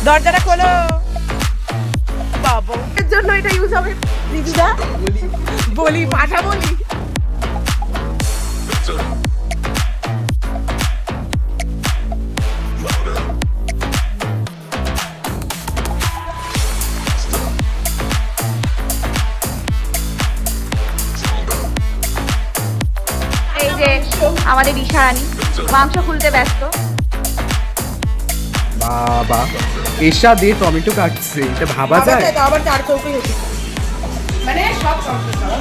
দরজাটা খোলো বাবু, এর জন্য এটা ইউজ হবে দিদিদা। বলি পাঠা বলি। এই যে আমাদের দিশারানী মাংস খুলতে ব্যস্ত। বাবা এসা দিয়ে টমেটো কাটছে, এটা ভাবা যায়? আবার চার চৌকি হচ্ছে, মানে সব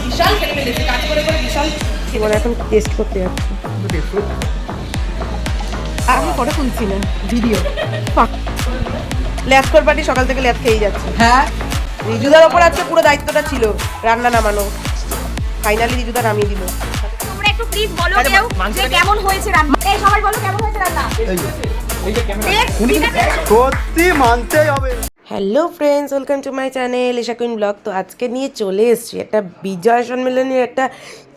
বিশাল খেতে ফেলেছে, কাজ করে করে বিশাল। এবার এখন টেস্ট করতে যাচ্ছি। আমি ফটো তুলছি না, ভিডিও। ল্যাস করবাটি সকাল থেকে ল্যাস খেয়েই যাচ্ছে। হ্যাঁ, রিজুদার ওপর আজকে পুরো দায়িত্বটা ছিল রান্না নামানো। ফাইনালি রিজুদা নামিয়ে দিল। তোমরা একটু প্লিজ বলো কেউ যে কেমন হয়েছে রান্না। এই সবাই বলো কেমন হয়েছে রান্না। সত্যি মানতেই হবে। Hello friends, welcome to my channel Esha queen blog. তো আজকে নিয়ে চলে এসেছি একটা বিজয় সম্মেলনের একটা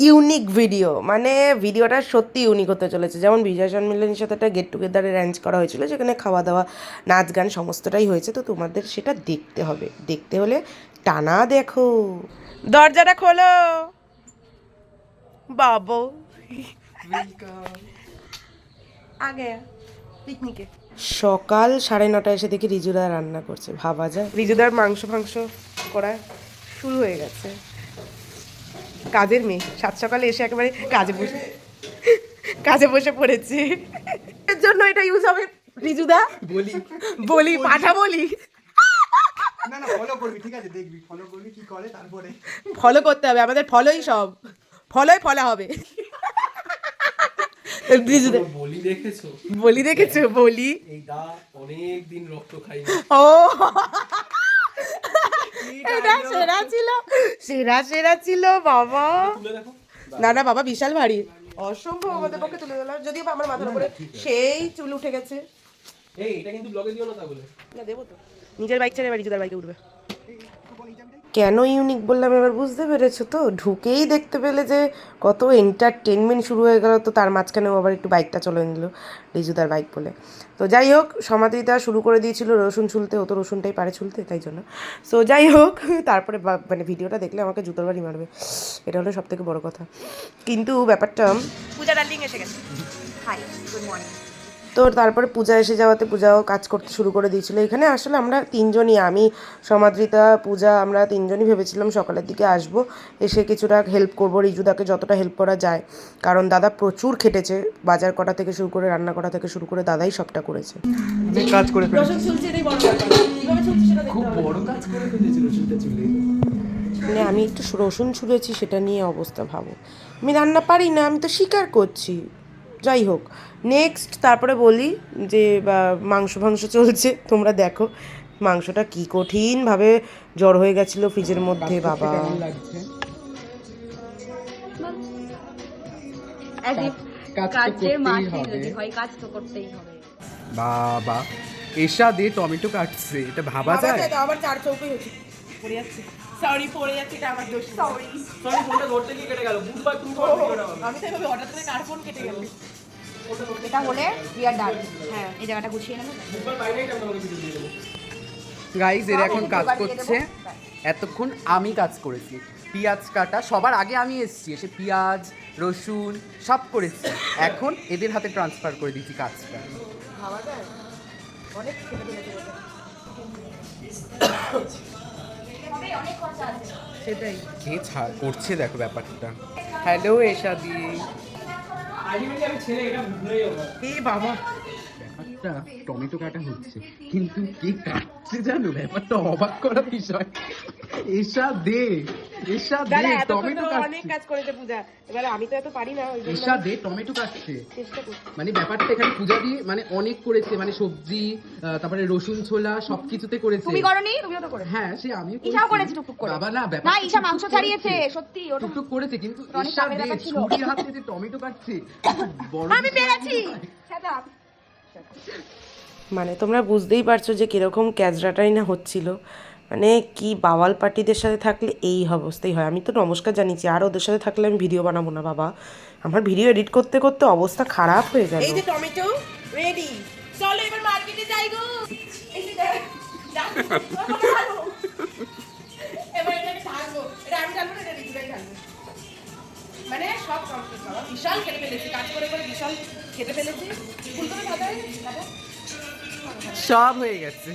ইউনিক ভিডিও। মানে ভিডিওটা সত্যি ইউনিক হতে চলেছে। যেমন বিজয় সম্মেলনের সাথে একটা গেট টুগেদার অ্যারেঞ্জ করা হয়েছিল, যেখানে খাওয়া দাওয়া নাচ গান সমস্তটাই হয়েছে। তো তোমাদের সেটা দেখতে হবে। দেখতে হলে টানা দেখো। দরজাটা খোলো বাবু, আগে পিকনিকে। সকাল 9:30 এসে দেখি রিজুদা রান্না করছে। ভাবা যায়? রিজুদার মাংস করা শুরু হয়ে গেছে। কাজের মেয়ে সাত সকালে এসে একেবারে কাজে বসে পড়েছে। এর জন্য এটা ইউজ হবে রিজুদা। বলি পাঠা বলি। না না, ফলো করবি, ঠিক আছে, দেখবি ফলো করবি কি করে, তারপরে ফলো করতে হবে আমাদের। ফলোই সব, ফলো হবে। বলি দেখেছো বলি এই দা অনেক দিন রক্ত খাই। ও এটা সেরা ছিল বাবা। না বাবা, বিশাল ভারী, অসম্ভব আমাদের পক্ষে তুলে দিলাম। যদিও আমার মাথার উপরে সেই চুল উঠে গেছে। এই এটা কিন্তু ব্লগে দিও না তাহলে। না দেবো তো, নিজের বাইক ছেড়ে রিজুদার বাইকে উঠবে। কেন ইউনিক বললাম এবার বুঝতে পেরেছো তো? ঢুকেই দেখতে পেলে যে কত এন্টারটেনমেন্ট শুরু হয়ে গেল। তো তার মাঝখানেও আবার একটু বাইকটা চলে নিল, রিজুদার বাইক বলে। তো যাই হোক, সমাধিটা শুরু করে দিয়েছিল রসুন ছুলতে। ও তো রসুনটাই পারে ছুলতে, তাই জন্য। সো যাই হোক, তারপরে মানে ভিডিওটা দেখলে আমাকে জুতোর বাড়ি মারবে, এটা হলো সবথেকে বড় কথা। কিন্তু ব্যাপারটা, পূজা ডার্লিং এসে গেছে। Hi, good morning. তো তারপরে পূজা এসে যাওয়াতে পূজাও কাজ করতে শুরু করে দিয়েছিল। এখানে আসলে আমরা তিনজনই, আমি, সমাদ্রিতা, পূজা, আমরা তিনজনই ভেবেছিলাম সকালের দিকে আসবো, এসে কিছুটা হেল্প করবো রিজুদাকে, যতটা হেল্প করা যায়। কারণ দাদা প্রচুর খেটেছে, বাজার করা থেকে শুরু করে রান্না করা থেকে শুরু করে দাদাই সবটা করেছে। কাজ করে ফেলেছি। খুব বড় কাজ করে ফেলেছিল চুলটা চুলে। মানে আমি একটু রসুন ছুলেছি, সেটা নিয়ে অবস্থা ভাবো। আমি রান্না পারি না, আমি তো স্বীকার করছি। যাই হোক, নেক্সট তারপরে বলি যে মাংস চলছে। তোমরা দেখো মাংসটা কি কঠিনভাবে জ্বর হয়ে গেছিলো ফ্রিজের মধ্যে। বাবা বাবা এসা দিয়ে টমেটো কাটছে, এটা ভাবা যায়? আবার চার চৌকি হচ্ছে, পড়ে যাচ্ছে। সরি, পড়ে যাচ্ছে, এটা আমার দোষ। সরি ফোনটা ধরতে গিয়ে কেটে গেল। বুধবার তুমি ফোন করে দাও। আমি তো এভাবে হঠাৎ করে কার ফোন কেটে গেল। এটা হলে রিয়ার ডাল। হ্যাঁ, এই জায়গাটা গুছিয়ে নেব। বুধবার বাইরেই আমরা তোমাকে ভিডিও দিয়ে দেবো। গাইজ এর এখন কাজ করছে, এতক্ষণ আমি কাজ করেছি। পেঁয়াজ কাটা সবার আগে আমি এসেছি, এসে পেঁয়াজ রসুন সব করেছি। এখন এদের হাতে ট্রান্সফার করে দিচ্ছি কাজটা। ভাবা যায়? অনেক খেতে ফেলেছে ওটা। সেটাই কে করছে দেখো ব্যাপারটা। হ্যালো এসা দি। আলটিমেটলি আমি ছেলে, এটা ভুলে যাবো। এই বাবা, ব্যাপারটা টমেটো কাটা হচ্ছে, কিন্তু কে কাটছে জানো? ব্যাপারটা অবাক করা বিষয়। এসা দে টমেটো অনেক কাটছে। কাজ করেছে পূজা, এবারে আমি তো এত পারি না। এসা দে টমেটো কাটছে। চেষ্টা করছি। মানে ব্যাপারটা এখানে পূজা দিয়ে মানে অনেক করেছে, মানে সবজি তারপরে রসুন ছোলা সবকিছুতে করেছে। তুমি করনি? তুমিও তো করেছো। হ্যাঁ, সে আমিও ঈশাও করেছে টুকটুক করে। বাবা না, না, ব্যাপারটা ঈশা মাংস ছাড়িয়েছে সত্যি, ওটা টুকটুক করেছে, কিন্তু অনেক এসা চাপের দে ব্যাপার ছিল। ছুরির হাতে যে টমেটো কাটছে, বড় আমি পেরেছি। সেটা মানে তোমরা বুঝতেই পারছো যে কিরকম ক্যাজরাটাই না হচ্ছিল। মানে কি বাওয়াল পার্টিদের সাথে থাকলে এই অবস্থাই হয়। আমি তো নমস্কার জানিয়েছি, আর ওদের সাথে থাকলে আমি ভিডিও বানাবো না বাবা। আমার ভিডিও এডিট করতে করতে অবস্থা খারাপ হয়ে গেল। এই যে টমেটো রেডি, চলো এবার মার্কেটে যাই গো। এই যে মানে সব কমপ্লিট বাবা, বিশাল খেতে ফেলেছি, কাজ করে করে বিশাল খেতে ফেলেছি। ফুলকপি ভাজা সব হয়ে গেছে।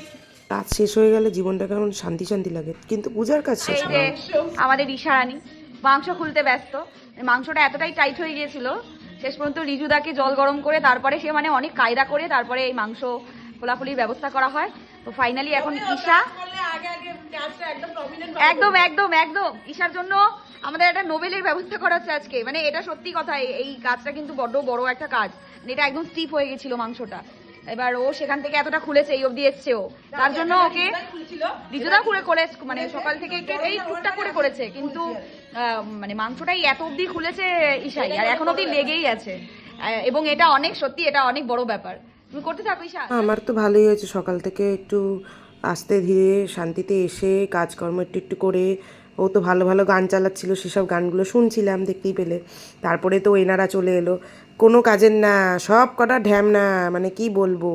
কাজ শেষ হয়ে গেলে জীবনটা কেমন শান্তি শান্তি লাগে, কিন্তু পূজার কাজ শেষ এই যে আমাদের ঈশারানী মাংস খুলতে ব্যস্ত। মাংসটা এতটাই টাইট হয়ে গিয়েছিল, শেষ পর্যন্ত রিজুদাকে জল গরম করে তারপরে সে মানে অনেক কায়দা করে তারপরে এই মাংস খোলাখুলির ব্যবস্থা করা হয়। তো ফাইনালি এখন ঈশা একদম একদম একদম ঈশার জন্য আমাদের একটা নোবেলের ব্যবস্থা করা হচ্ছে আজকে। মানে এটা সত্যি কথা, এই কাজটা কিন্তু বড্ড বড় একটা কাজ। এটা একদম স্টিপ হয়ে গেছিল মাংসটা, এবার ও সেখান থেকে এতটা খুলেছে, এই অবধি এসছে ও, তার জন্য ওকে রিজুদা করে মানে সকাল থেকে এই টুকটাক করে করেছে, কিন্তু মানে মাংসটাই এত অবধি খুলেছে ঈশাই, আর এখন অবধি লেগেই আছে। এবং এটা অনেক সত্যি, এটা অনেক বড় ব্যাপার। তুমি করতে থাকো ঈশা। আমার তো ভালোই হয়েছে, সকাল থেকে একটু আস্তে ধীরে শান্তিতে এসে কাজকর্ম একটু একটু করে, ও তো ভালো ভালো গান চালাচ্ছিল, সেসব গানগুলো শুনছিলাম, দেখতেই পেলে। তারপরে তো এনারা চলে এলো, কোনো কাজের না, সব কটা ঢ্যাম না, মানে কি বলবো,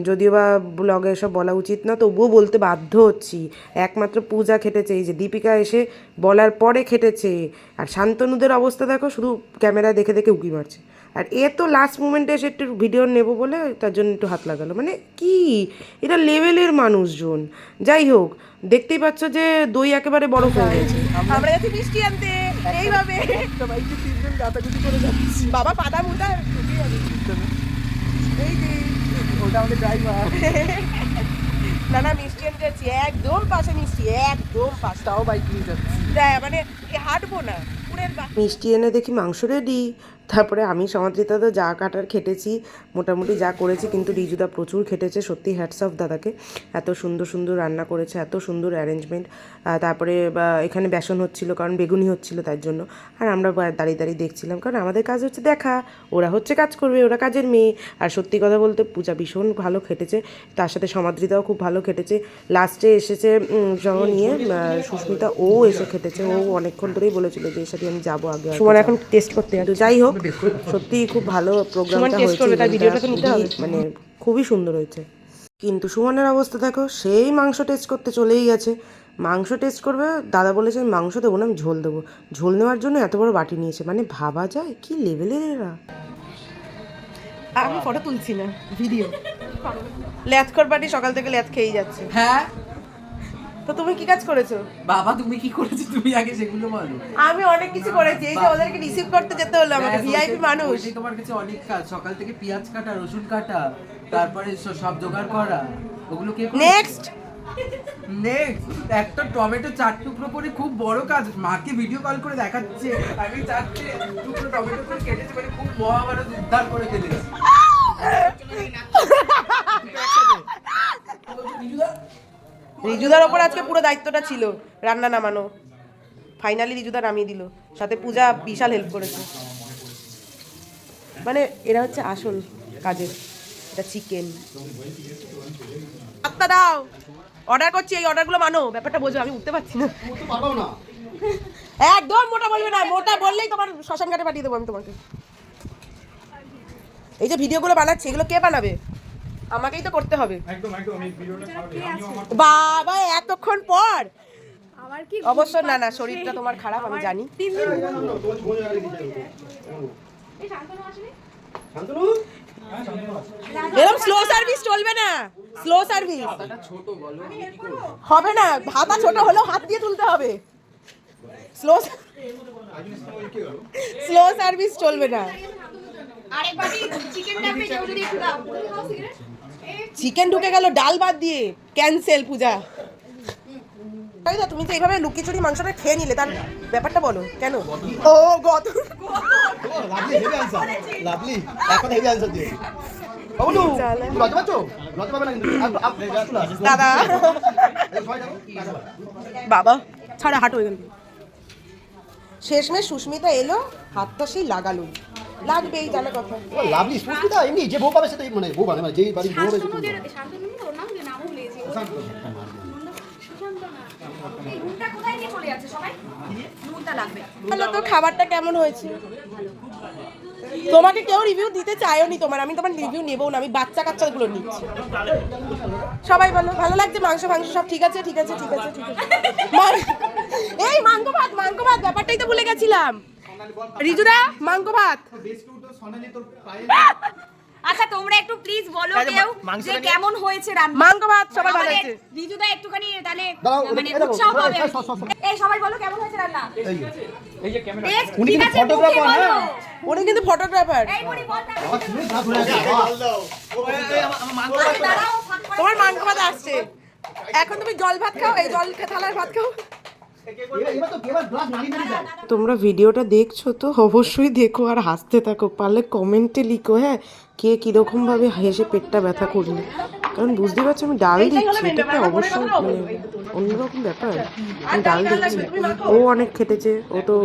যদিও বা ব্লগে এসব বলা উচিত না, তবুও বলতে বাধ্য হচ্ছি। একমাত্র পূজা খেটেছে, এই যে দীপিকা এসে বলার পরে খেটেছে। আর শান্তনুদের অবস্থা দেখো, শুধু ক্যামেরা দেখে দেখে উকি মারছে। আর এ তো লাস্ট মোমেন্টে এসে একটু ভিডিও নেবো বলে তার জন্য একটু হাত লাগালো, মানে কি এটা লেভেলের মানুষজন। যাই হোক, দেখতেই পাচ্ছ যে দই একেবারে বরফ হয়ে গেছে। আমরা যাচ্ছি মিষ্টি আনতে এইভাবে বাবা পাতা মুতা এই যে ওটা আমাদের ড্রাইভার। না না মিষ্টি আনতে যাচ্ছি, একদম পাশে মিষ্টি, একদম পাশে। তাও বাইক নিয়ে যাচ্ছি, মানে হাঁটবো না পুরের মিষ্টি এনে দেখি মাংস রেডি। তারপরে আমি সমাদৃতা তো যা কাটার খেটেছি, মোটামুটি যা করেছি, কিন্তু রিজুদা প্রচুর খেটেছে, সত্যি হ্যাটস অফ দাদাকে। এত সুন্দর সুন্দর রান্না করেছে, এত সুন্দর অ্যারেঞ্জমেন্ট। তারপরে এখানে বেসন হচ্ছিল, কারণ বেগুনি হচ্ছিল তার জন্য। আর আমরা দাঁড়িয়ে দাঁড়িয়ে দেখছিলাম, কারণ আমাদের কাজ হচ্ছে দেখা, ওরা হচ্ছে কাজ করবে, ওরা কাজের মেয়ে। আর সত্যি কথা বলতে পূজা ভীষণ ভালো খেটেছে, তার সাথে সমাদৃতাও খুব ভালো খেটেছে। লাস্টে এসেছে সঙ্গ নিয়ে সুস্মিতা, ও এসে খেটেছে। ও অনেকক্ষণ ধরেই বলেছিল যে এর সাথে আমি যাবো আগে, সুমন এখন টেস্ট করতে। তো যাই হোক, সত্যি খুব ভালো প্রোগ্রামটা হয়েছে, মানে খুবই সুন্দর হয়েছে। কিন্তু সুমনের অবস্থা দেখো, সেই মাংস টেস্ট করতে চলেই গেছে। মাংস টেস্ট করবে, দাদা বলেছে আমি মাংস দেবো না, আমি ঝোল দেবো। ঝোল নেওয়ার জন্য এত বড় বাটি নিয়েছে, মানে ভাবা যায় কি লেভেলের এরা। আমি ফটো তুলছি না, ভিডিও। ল্যাথকর পার্টি সকাল থেকে ল্যাথ খেয়েই যাচ্ছে। হ্যাঁ তো তুমি কি কাজ করেছো? বাবা তুমি কি করেছো, তুমি আগে সেগুলো বলো। আমি অনেক কিছু করেছি, এই যে ওদেরকে রিসিভ করতে যেতে হলো আমাকে, ভিআইপি মানুষ। ওইটাই তোমার কাছে অনেক কাজ, সকাল থেকে পেঁয়াজ কাটা, রসুন কাটা, তারপরে সব জোগাড় করা, ওগুলো কে করে? নেক্সট একটা টমেটো 4 টুকরো করে, খুব বড় কাজ। মাকে ভিডিও কল করে দেখাচ্ছে আমি 4 টুকরো টমেটো করে কেটেছি, মানে খুব মহাভারত উদ্ধার করে ফেলেছি। রিজুদার ওপর আজকে পুরো দায়িত্বটা ছিল রান্না নামানো। ফাইনালি রিজুদা নামিয়ে দিল, সাথে পূজা বিশাল হেল্প করেছে। মানে এরা হচ্ছে আসল কাজের। এটা চিকেন আত্মা দাও, অর্ডার করছি, এই অর্ডারগুলো মানো, ব্যাপারটা বোঝো। আমি উঠতে পারছি না, একদম মোটা বলবে না, মোটা বললেই তোমার শ্মশান ঘাটে পাঠিয়ে দেবো আমি তোমাকে। এই যে ভিডিওগুলো বানাচ্ছি, এগুলো কে বানাবে? আমাকেই তো করতে হবে। বাবা এতক্ষণ পর অবশ্য না না, শরীরটা তোমার খারাপ আমি জানি। এরকম স্লো সার্ভিস চলবে না, স্লো সার্ভিস হবে না। হাতা ছোট হলেও হাত দিয়ে তুলতে হবে। স্লো সার্ভিস চলবে না। চিকেন ঢুকে গেল ডাল বাদ দিয়ে, ক্যান্সেল পূজা। তুমি তো এইভাবে লুকিয়ে চুরি মাংসটা খেয়ে নিলে, তার ব্যাপারটা বলো কেন? ও গত দাদা বাবা ছাড়া হাট হয়ে গেল। শেষমেশ সুস্মিতা এলো, হাতটা সেই লাগালো, লাগবেই জানা কথা। লাভলি সুস্মিতা এমনি যে বউ পাবে সেটাই, মানে বউ মানে যেই বাড়ি বউ হবে তো খাবারটা কেমন হয়েছে? তোমাকে কেউ রিভিউ দিতে চাইও নি তোমার, আমি তোমার রিভিউ নেবো না, আমি বাচ্চা কাচ্চাগুলো নিচ্ছি। সবাই বলো ভালো লাগছে, মাংস সব ঠিক আছে ঠিক আছে ঠিক আছে ঠিক আছে। এই মাংস ভাত ব্যাপারটাই তো ভুলে গেছিলাম। রিজুদা মাংস ভাত। আচ্ছা তোমরা একটু প্লিজ বলো কেউ যে কেমন হয়েছে রান্না। মাংস ভাত সবাই ভালো আমাদের হয়েছে। রিজুদা একটুখানি তাহলে দাঁড়াও, মানে এই দেখো, উৎসাহ পাবে। এই সব, সব, সব। এই সবাই বলো কেমন হয়েছে রান্না। এই যে ক্যামেরা Taste উনি ঠিক কিন্তু আছে, photographer, মুখে বলো। হ্যাঁ। উনি কিন্তু ফটোগ্রাফার। এই বুড়ি বল না। বাবা, তুমি না ধরে আছে, বাবা। আরে দাঁড়াও, ফাঁক করে তোমার মাংস ভাত আসছে, এখন তুমি জল ভাত খাও, এই জল থালার ভাত খাও। এবার তো কেবল গ্লাস নাড়ি নাড়ি যায়। তোমরা ভিডিওটা দেখছো তো অবশ্যই দেখো আর হাসতে থাকো, পারলে কমেন্টে লিখো হ্যাঁ কে কীরকমভাবে হেসে পেটটা ব্যথা করলো, কারণ বুঝতে পারছো আমি ডাল দিচ্ছি, এটা তো অবশ্যই মানে অন্যরকম ব্যাপার। আমি ডাল দিচ্ছি, ও অনেক খেটেছে, ও তো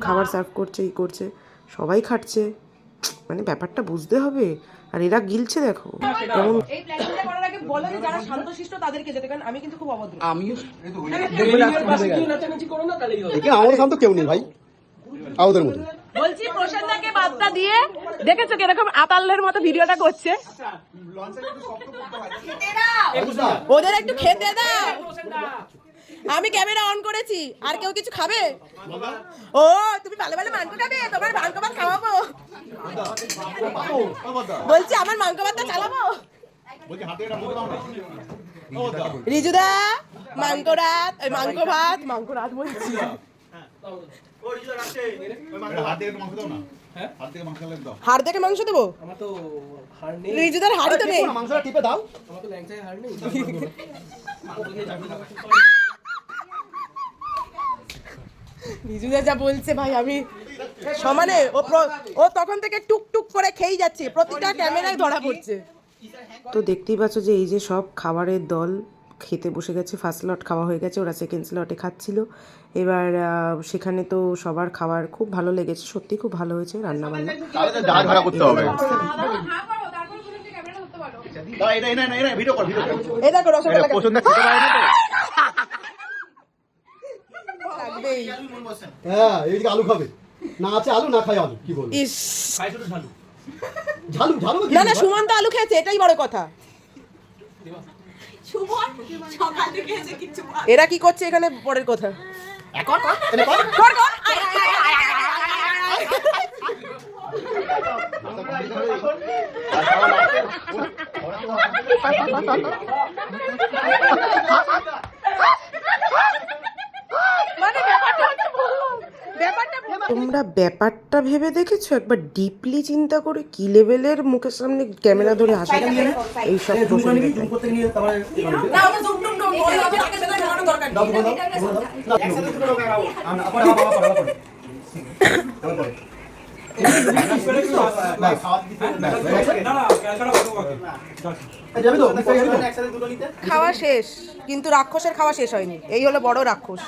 খাবার সার্ভ করছে ই করছে, সবাই খাচ্ছে, মানে ব্যাপারটা বুঝতে হবে। আর এরা গিলছে দেখো কেমন। এই প্ল্যানিংটা করার আগে বলো যে যারা শান্তশিষ্ট তাদেরকে যেতে, কারণ আমি কিন্তু খুব অভদ্র। আমিও নাচানাচি করো না তাহলেই হবে। একে আমাদের সামনে তো কেউ নেই ভাই, আমাদের মতো। বলছি প্রশান্তকে বার্তা দিয়ে দেখেছো কিরকম আতালের মতো ভিডিওটা করছে। ওদের একটু খেতে দাও। আমি ক্যামেরা অন করেছি, আর কেউ কিছু খাবে? ও তুমি ভালো ভালো মাংস খাবে, তোমার মাংস ভাত খাওয়াবো। বলছি আমার মাংস ভাতটা চালাবো। রিজুদা মাংস ভাত বলছি। হাড় দেখে মাংস দেবো? আমার তো হাড় নেই, রিজুদার হাড়ি তো নেই। মাংসটা টিপে দাও। আমার তো ল্যাংচায় হাড় নেই। রিজুদা যা বলছে ভাই আমি সমানে, ও তখন থেকে টুক টুক করে খেয়েই যাচ্ছে, প্রতিটা ক্যামেরায় ধরা পড়ছে। তো দেখতেই পাচ্ছ যে এই যে সব খাবারের দল খেতে বসে গেছে, ফার্স্ট লট খাওয়া হয়ে গেছে, ওরা সেকেন্ড স্লটে খাচ্ছিল। এবার সেখানে তো সবার খাবার খুব ভালো লেগেছে, সত্যি খুব ভালো হয়েছে রান্না বান্না। যা ঝাড়া করতে হবে। ভিডিও কর, ভিডিও কর। এই দেখো রসগোল্লা পছন্দ খেতে পারে না তো। লাগবেই। হ্যাঁ, এইদিকে আলু খাবে। না আছে আলু, না খায় আলু, কি বলবো? ইস খাই শুধু ঝালু। ঝালু ঝালু কি? না না, সুমন তো আলু খেয়েছে, এটাই বড় কথা। এরা কি করছে এখানে পরের কথা। কর, কর, এনে কর। কর, কর। মানে ব্যাপারটা তোমরা ব্যাপারটা ভেবে দেখেছো একবার ডিপলি চিন্তা করে কি লেভেলের মুখের সামনে ক্যামেরা ধরে হাসা এইসব প্রসঙ্গে করতে নিয়ে তারপরে না, ওটা জুম টুম টুম ওই আগে আগে সেটা জানানো দরকার নেই। খাওয়া শেষ, কিন্তু রাক্ষসের খাওয়া শেষ হয়নি, এই হলো বড় রাক্ষস।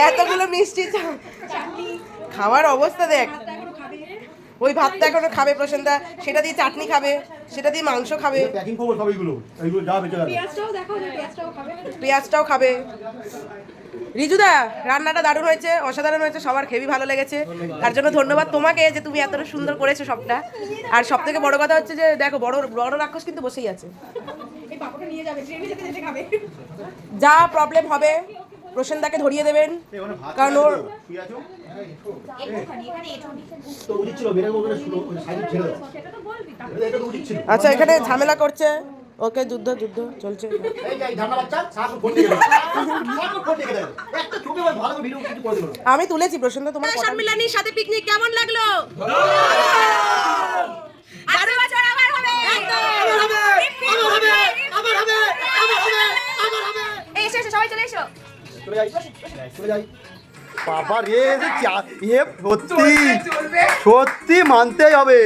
এতগুলো মিষ্টি খাওয়ার অবস্থা দেখ। ওই ভাতটা এখনো খাবে প্রশান্তা, সেটা দিয়ে চাটনি খাবে, সেটা দিয়ে মাংস খাবে, প্যাকিং খবর সব এইগুলো যা বেঁচে যাবে। পেঁয়াজটাও খাবে। রিজুদা রান্নাটা দারুণ হয়েছে, অসাধারণ হয়েছে, সবার খেবি ভালো লেগেছে। তার জন্য ধন্যবাদ তোমাকে যে তুমি এতটা সুন্দর করেছো সবটা। আর সব থেকে বড় কথা হচ্ছে যে দেখো বড় বড় রাক্ষস কিন্তু বসেই আছে। যা প্রবলেম হবে প্রসেনদাকে ধরিয়ে দেবেন, কারণ ওর আচ্ছা এখানে ঝামেলা করছে, ওকে যুদ্ধ যুদ্ধ চলছে। আমি তুলেছি প্রসন্ন তোমার সম্মিলনীর সাথে পিকনিক কেমন লাগলো? সবাই চলে এসো। বাবা রে, এ সত্যি সত্যি মানতেই হবে।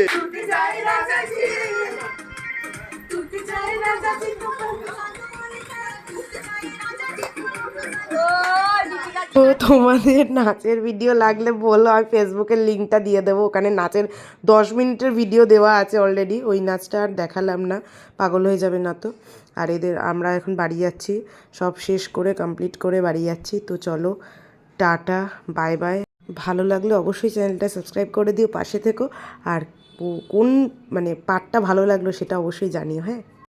তো তোমাদের নাচের ভিডিও লাগলে বলো, আমি ফেসবুকের লিঙ্কটা দিয়ে দেবো, ওখানে নাচের 10 মিনিটের ভিডিও দেওয়া আছে অলরেডি। ওই নাচটা আর দেখালাম না, পাগল হয়ে যাবে না তো। আর আমরা এখন বাড়ি যাচ্ছি, সব শেষ করে কমপ্লিট করে বাড়ি যাচ্ছি। তো চলো টাটা বাই বাই। ভালো লাগলে অবশ্যই চ্যানেলটা সাবস্ক্রাইব করে দিও, পাশে থেকো। আর কোন মানে পার্টটা ভালো লাগলো সেটা অবশ্যই জানিও, হ্যাঁ।